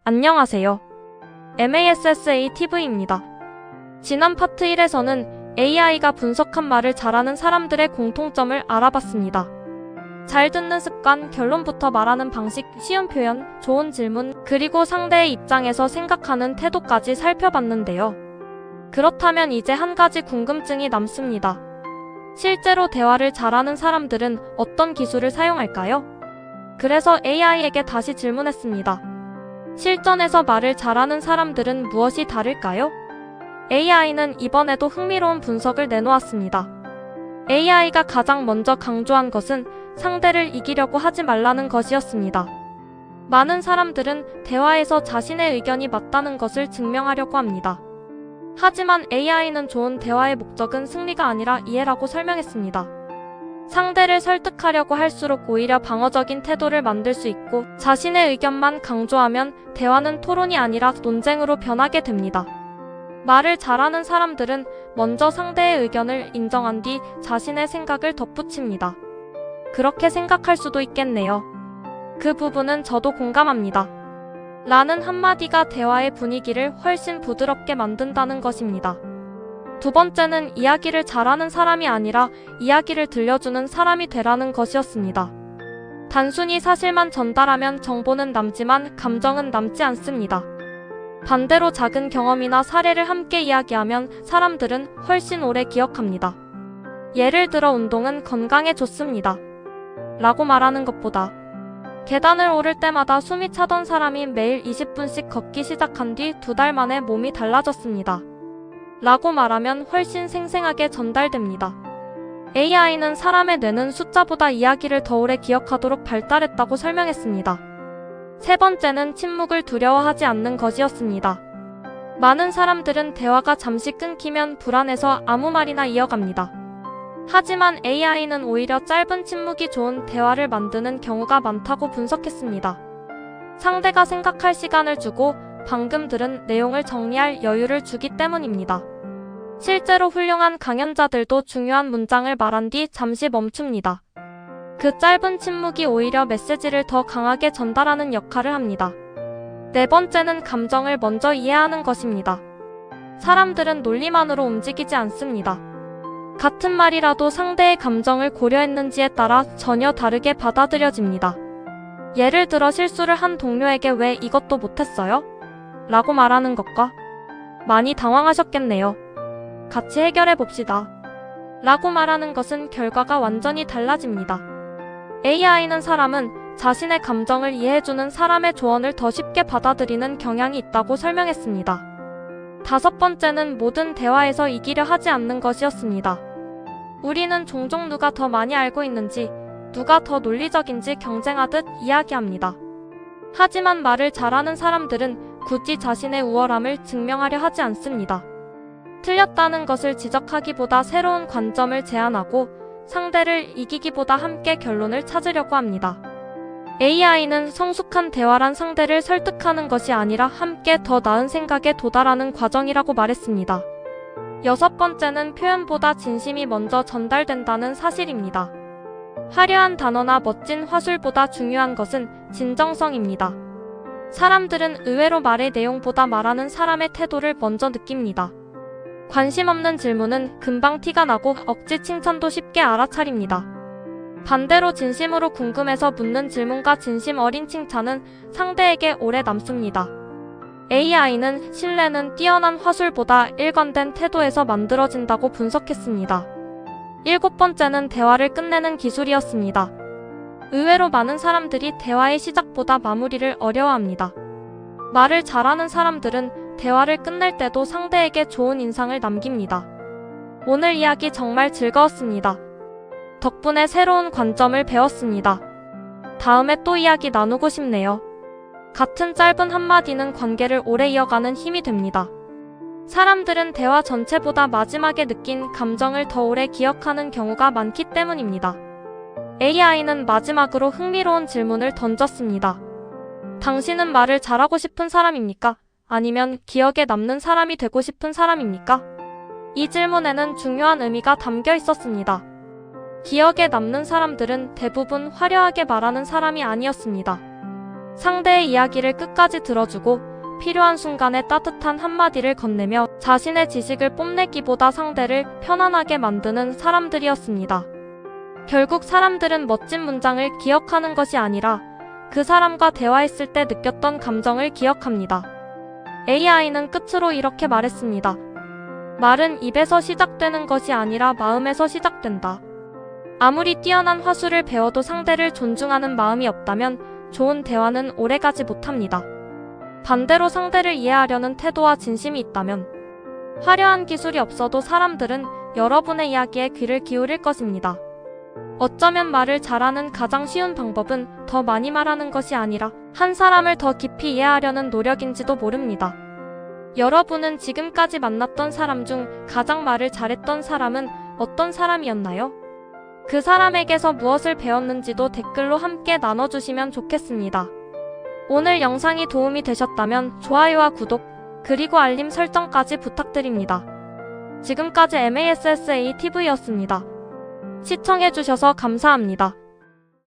안녕하세요. MASSA TV입니다. 지난 파트 1에서는 AI가 분석한 말을 잘하는 사람들의 공통점을 알아봤습니다. 잘 듣는 습관, 결론부터 말하는 방식, 쉬운 표현, 좋은 질문, 그리고 상대의 입장에서 생각하는 태도까지 살펴봤는데요. 그렇다면 이제 한 가지 궁금증이 남습니다. 실제로 대화를 잘하는 사람들은 어떤 기술을 사용할까요? 그래서 AI에게 다시 질문했습니다. 실전에서 말을 잘하는 사람들은 무엇이 다를까요? AI는 이번에도 흥미로운 분석을 내놓았습니다. AI가 가장 먼저 강조한 것은 상대를 이기려고 하지 말라는 것이었습니다. 많은 사람들은 대화에서 자신의 의견이 맞다는 것을 증명하려고 합니다. 하지만 AI는 좋은 대화의 목적은 승리가 아니라 이해라고 설명했습니다. 상대를 설득하려고 할수록 오히려 방어적인 태도를 만들 수 있고 자신의 의견만 강조하면 대화는 토론이 아니라 논쟁으로 변하게 됩니다. 말을 잘하는 사람들은 먼저 상대의 의견을 인정한 뒤 자신의 생각을 덧붙입니다. 그렇게 생각할 수도 있겠네요. 그 부분은 저도 공감합니다. 라는 한마디가 대화의 분위기를 훨씬 부드럽게 만든다는 것입니다. 두 번째는 이야기를 잘하는 사람이 아니라 이야기를 들려주는 사람이 되라는 것이었습니다. 단순히 사실만 전달하면 정보는 남지만 감정은 남지 않습니다. 반대로 작은 경험이나 사례를 함께 이야기하면 사람들은 훨씬 오래 기억합니다. 예를 들어 운동은 건강에 좋습니다. 라고 말하는 것보다 계단을 오를 때마다 숨이 차던 사람이 매일 20분씩 걷기 시작한 뒤 2달 만에 몸이 달라졌습니다. 라고 말하면 훨씬 생생하게 전달됩니다. AI는 사람의 뇌는 숫자보다 이야기를 더 오래 기억하도록 발달했다고 설명했습니다. 세 번째는 침묵을 두려워하지 않는 것이었습니다. 많은 사람들은 대화가 잠시 끊기면 불안해서 아무 말이나 이어갑니다. 하지만 AI는 오히려 짧은 침묵이 좋은 대화를 만드는 경우가 많다고 분석했습니다. 상대가 생각할 시간을 주고 방금 들은 내용을 정리할 여유를 주기 때문입니다. 실제로 훌륭한 강연자들도 중요한 문장을 말한 뒤 잠시 멈춥니다. 그 짧은 침묵이 오히려 메시지를 더 강하게 전달하는 역할을 합니다. 네 번째는 감정을 먼저 이해하는 것입니다. 사람들은 논리만으로 움직이지 않습니다. 같은 말이라도 상대의 감정을 고려했는지에 따라 전혀 다르게 받아들여집니다. 예를 들어 실수를 한 동료에게 왜 이것도 못했어요? 라고 말하는 것과 많이 당황하셨겠네요. 같이 해결해 봅시다. 라고 말하는 것은 결과가 완전히 달라집니다. AI는 사람은 자신의 감정을 이해해주는 사람의 조언을 더 쉽게 받아들이는 경향이 있다고 설명했습니다. 다섯 번째는 모든 대화에서 이기려 하지 않는 것이었습니다. 우리는 종종 누가 더 많이 알고 있는지, 누가 더 논리적인지 경쟁하듯 이야기합니다. 하지만 말을 잘하는 사람들은 굳이 자신의 우월함을 증명하려 하지 않습니다. 틀렸다는 것을 지적하기보다 새로운 관점을 제안하고 상대를 이기기보다 함께 결론을 찾으려고 합니다. AI는 성숙한 대화란 상대를 설득하는 것이 아니라 함께 더 나은 생각에 도달하는 과정이라고 말했습니다. 여섯 번째는 표현보다 진심이 먼저 전달된다는 사실입니다. 화려한 단어나 멋진 화술보다 중요한 것은 진정성입니다. 사람들은 의외로 말의 내용보다 말하는 사람의 태도를 먼저 느낍니다. 관심 없는 질문은 금방 티가 나고 억지 칭찬도 쉽게 알아차립니다. 반대로 진심으로 궁금해서 묻는 질문과 진심 어린 칭찬은 상대에게 오래 남습니다. AI는 신뢰는 뛰어난 화술보다 일관된 태도에서 만들어진다고 분석했습니다. 일곱 번째는 대화를 끝내는 기술이었습니다. 의외로 많은 사람들이 대화의 시작보다 마무리를 어려워합니다. 말을 잘하는 사람들은 대화를 끝낼 때도 상대에게 좋은 인상을 남깁니다. 오늘 이야기 정말 즐거웠습니다. 덕분에 새로운 관점을 배웠습니다. 다음에 또 이야기 나누고 싶네요. 같은 짧은 한마디는 관계를 오래 이어가는 힘이 됩니다. 사람들은 대화 전체보다 마지막에 느낀 감정을 더 오래 기억하는 경우가 많기 때문입니다. AI는 마지막으로 흥미로운 질문을 던졌습니다. 당신은 말을 잘하고 싶은 사람입니까? 아니면 기억에 남는 사람이 되고 싶은 사람입니까? 이 질문에는 중요한 의미가 담겨 있었습니다. 기억에 남는 사람들은 대부분 화려하게 말하는 사람이 아니었습니다. 상대의 이야기를 끝까지 들어주고 필요한 순간에 따뜻한 한마디를 건네며 자신의 지식을 뽐내기보다 상대를 편안하게 만드는 사람들이었습니다. 결국 사람들은 멋진 문장을 기억하는 것이 아니라 그 사람과 대화했을 때 느꼈던 감정을 기억합니다. AI는 끝으로 이렇게 말했습니다. 말은 입에서 시작되는 것이 아니라 마음에서 시작된다. 아무리 뛰어난 화술을 배워도 상대를 존중하는 마음이 없다면 좋은 대화는 오래가지 못합니다. 반대로 상대를 이해하려는 태도와 진심이 있다면 화려한 기술이 없어도 사람들은 여러분의 이야기에 귀를 기울일 것입니다. 어쩌면 말을 잘하는 가장 쉬운 방법은 더 많이 말하는 것이 아니라 한 사람을 더 깊이 이해하려는 노력인지도 모릅니다. 여러분은 지금까지 만났던 사람 중 가장 말을 잘했던 사람은 어떤 사람이었나요? 그 사람에게서 무엇을 배웠는지도 댓글로 함께 나눠주시면 좋겠습니다. 오늘 영상이 도움이 되셨다면 좋아요와 구독, 그리고 알림 설정까지 부탁드립니다. 지금까지 MASSA TV였습니다. 시청해주셔서 감사합니다.